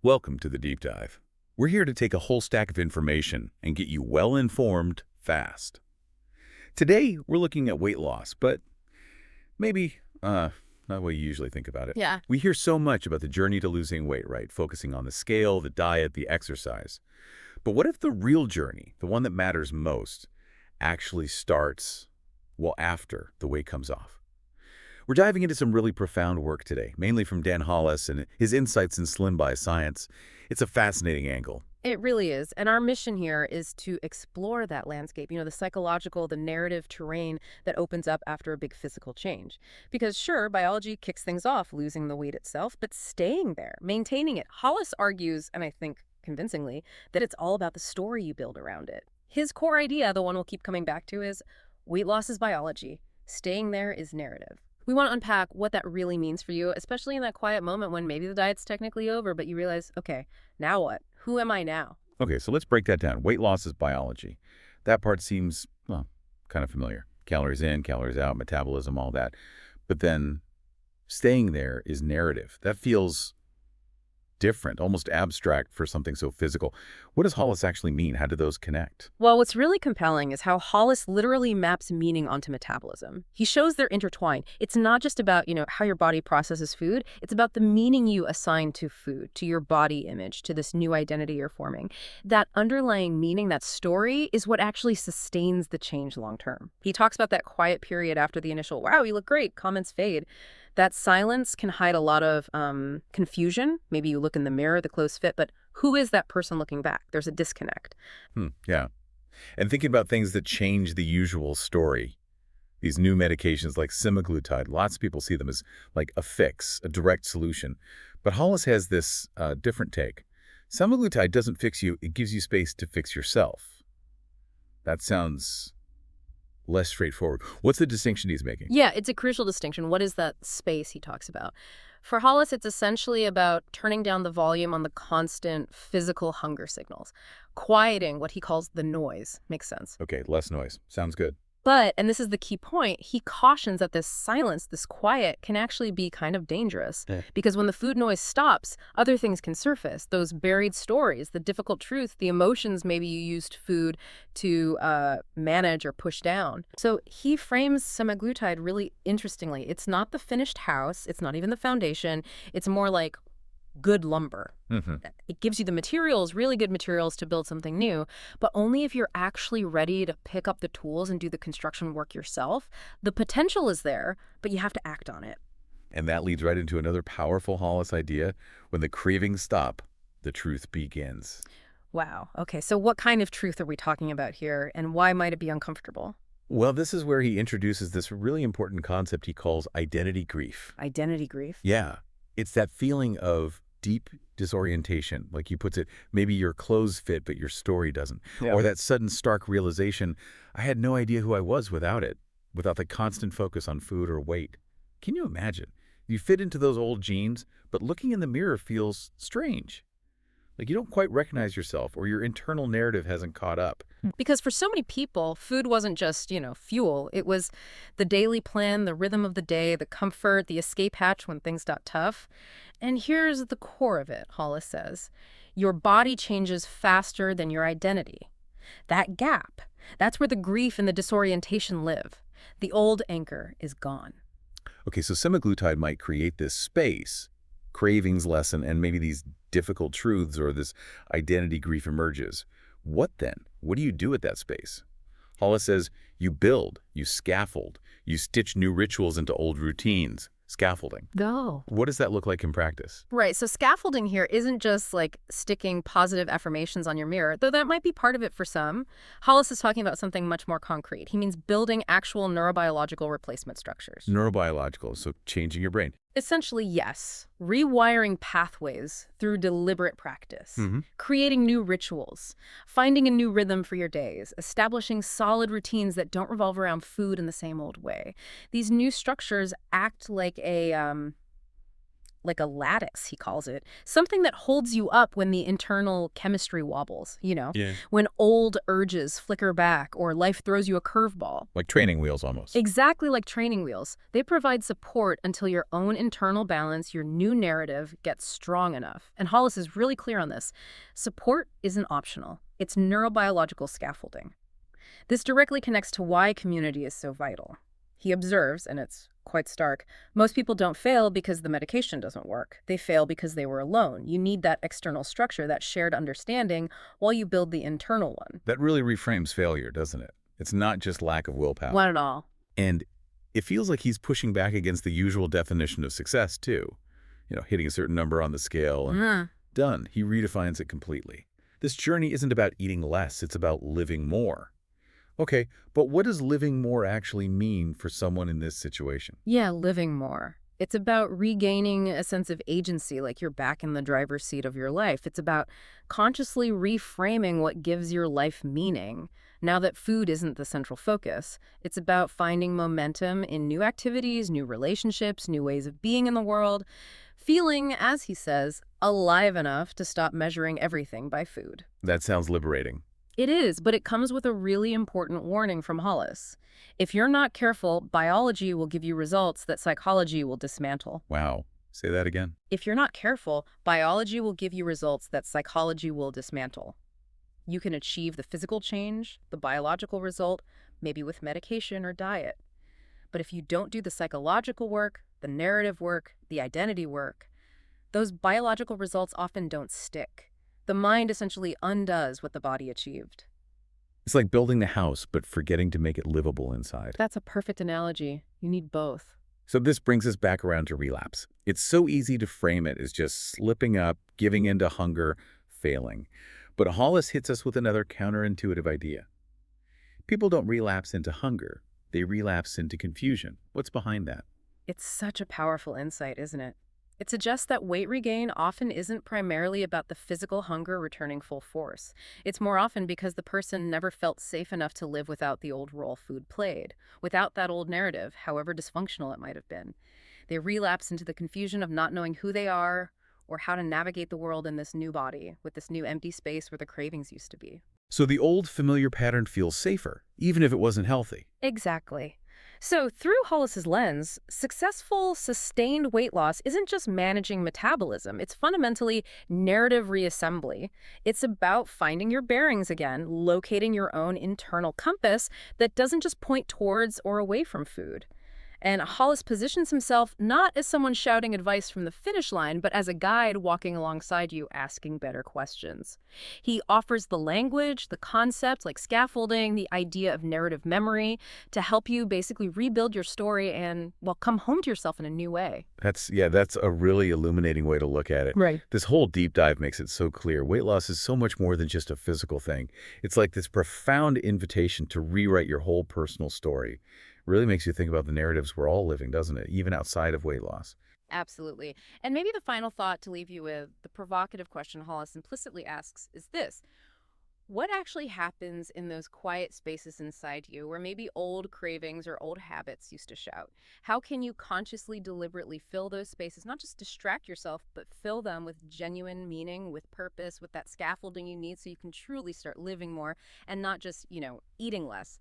Welcome to the Deep Dive. We're here to take a whole stack of information and get you well-informed fast. Today, we're looking at weight loss, but maybe not the way you usually think about it. Yeah. We hear so much about the journey to losing weight, right? Focusing on the scale, the diet, the exercise. But what if the real journey, the one that matters most, actually starts, well, after the weight comes off? We're diving into some really profound work today, mainly from Dan Hollis and his insights in Slim by Science. It's a fascinating angle. It really is. And our mission here is to explore that landscape, the psychological, the narrative terrain that opens up after a big physical change. Because sure, biology kicks things off, losing the weight itself, but staying there, maintaining it. Hollis argues, and I think convincingly, that it's all about the story you build around it. His core idea, the one we'll keep coming back to, is weight loss is biology. Staying there is narrative. We want to unpack what that really means for you, especially in that quiet moment when maybe the diet's technically over, but you realize, okay, now what? Who am I now? Okay, so let's break that down. Weight loss is biology. That part seems, well, kind of familiar. Calories in, calories out, metabolism, all that. But then staying there is narrative. That feels different, almost abstract for something so physical. What does Hollis actually mean? How do those connect? Well, what's really compelling is how Hollis literally maps meaning onto metabolism. He shows they're intertwined. It's not just about, how your body processes food. It's about the meaning you assign to food, to your body image, to this new identity you're forming. That underlying meaning, that story, is what actually sustains the change long term. He talks about that quiet period after the initial, wow, you look great, comments fade. That silence can hide a lot of confusion. Maybe you look in the mirror, the clothes fit, but who is that person looking back? There's a disconnect. Yeah. And thinking about things that change the usual story. These new medications like Semaglutide, lots of people see them as like a fix, a direct solution. But Hollis has this different take. Semaglutide doesn't fix you, it gives you space to fix yourself. That sounds less straightforward. What's the distinction he's making? Yeah, it's a crucial distinction. What is that space he talks about? For Hollis, it's essentially about turning down the volume on the constant physical hunger signals, quieting what he calls the noise. Makes sense. Okay, less noise. Sounds good. But, and this is the key point, he cautions that this silence, this quiet, can actually be kind of dangerous. Yeah. Because when the food noise stops, other things can surface. Those buried stories, the difficult truth, the emotions maybe you used food to manage or push down. So he frames semaglutide really interestingly. It's not the finished house. It's not even the foundation. It's more like good lumber. It gives you the materials, really good materials to build something new, but only if you're actually ready to pick up the tools and do the construction work yourself. The potential is there, but you have to act on it. And that leads right into another powerful Hollis idea. When the cravings stop, the truth begins. Wow. Okay, so what kind of truth are we talking about here, and why might it be uncomfortable? Well, this is where he introduces this really important concept he calls identity grief. Identity grief? Yeah, it's that feeling of deep disorientation, like he puts it, maybe your clothes fit, but your story doesn't. Yeah. Or that sudden stark realization, I had no idea who I was without it, without the constant focus on food or weight. Can you imagine? You fit into those old jeans, but looking in the mirror feels strange. Like you don't quite recognize yourself, or your internal narrative hasn't caught up. Because for so many people, food wasn't just, fuel. It was the daily plan, the rhythm of the day, the comfort, the escape hatch when things got tough. And here's the core of it, Hollis says. Your body changes faster than your identity. That gap, that's where the grief and the disorientation live. The old anchor is gone. Okay, so semaglutide might create this space, cravings lessen, and maybe these difficult truths or this identity grief emerges. What then? What do you do with that space? Hollis says you build, you scaffold, you stitch new rituals into old routines. Scaffolding. Go. What does that look like in practice? Right. So scaffolding here isn't just like sticking positive affirmations on your mirror, though that might be part of it for some. Hollis is talking about something much more concrete. He means building actual neurobiological replacement structures. Neurobiological, so changing your brain. Essentially, yes. Rewiring pathways through deliberate practice. Creating new rituals. Finding a new rhythm for your days. Establishing solid routines that don't revolve around food in the same old way. These new structures act like a like a lattice, he calls it, something that holds you up when the internal chemistry wobbles, Yeah. when old urges flicker back or life throws you a curveball. Like training wheels almost. Exactly like training wheels, they provide support until your own internal balance, your new narrative, gets strong enough. And Hollis is really clear on this. Support isn't optional. It's neurobiological scaffolding. This directly connects to why community is so vital. He observes, and it's quite stark, most people don't fail because the medication doesn't work. They fail because they were alone. You need that external structure, that shared understanding, while you build the internal one. That really reframes failure, doesn't it? It's not just lack of willpower. Not at all. And it feels like he's pushing back against the usual definition of success, too. Hitting a certain number on the scale and done. He redefines it completely. This journey isn't about eating less, it's about living more. Okay, but what does living more actually mean for someone in this situation? Yeah, living more. It's about regaining a sense of agency, like you're back in the driver's seat of your life. It's about consciously reframing what gives your life meaning. Now that food isn't the central focus, it's about finding momentum in new activities, new relationships, new ways of being in the world, feeling, as he says, alive enough to stop measuring everything by food. That sounds liberating. It is, but it comes with a really important warning from Hollis. If you're not careful, biology will give you results that psychology will dismantle. Wow. Say that again. If you're not careful, biology will give you results that psychology will dismantle. You can achieve the physical change, the biological result, maybe with medication or diet. But if you don't do the psychological work, the narrative work, the identity work, those biological results often don't stick. The mind essentially undoes what the body achieved. It's like building the house, but forgetting to make it livable inside. That's a perfect analogy. You need both. So this brings us back around to relapse. It's so easy to frame it as just slipping up, giving in to hunger, failing. But Hollis hits us with another counterintuitive idea. People don't relapse into hunger. They relapse into confusion. What's behind that? It's such a powerful insight, isn't it? It suggests that weight regain often isn't primarily about the physical hunger returning full force. It's more often because the person never felt safe enough to live without the old role food played, without that old narrative, however dysfunctional it might have been. They relapse into the confusion of not knowing who they are or how to navigate the world in this new body, with this new empty space where the cravings used to be. So the old familiar pattern feels safer, even if it wasn't healthy. Exactly. So through Hollis's lens, successful, sustained weight loss isn't just managing metabolism. It's fundamentally narrative reassembly. It's about finding your bearings again, locating your own internal compass that doesn't just point towards or away from food. And Hollis positions himself not as someone shouting advice from the finish line, but as a guide walking alongside you asking better questions. He offers the language, the concept like scaffolding, the idea of narrative memory to help you basically rebuild your story and, well, come home to yourself in a new way. That's a really illuminating way to look at it. Right. This whole deep dive makes it so clear. Weight loss is so much more than just a physical thing. It's like this profound invitation to rewrite your whole personal story. Really makes you think about the narratives we're all living, doesn't it? Even outside of weight loss. Absolutely. And maybe the final thought to leave you with, the provocative question Hollis implicitly asks, is this. What actually happens in those quiet spaces inside you where maybe old cravings or old habits used to shout? How can you consciously, deliberately fill those spaces, not just distract yourself, but fill them with genuine meaning, with purpose, with that scaffolding you need so you can truly start living more and not just, eating less?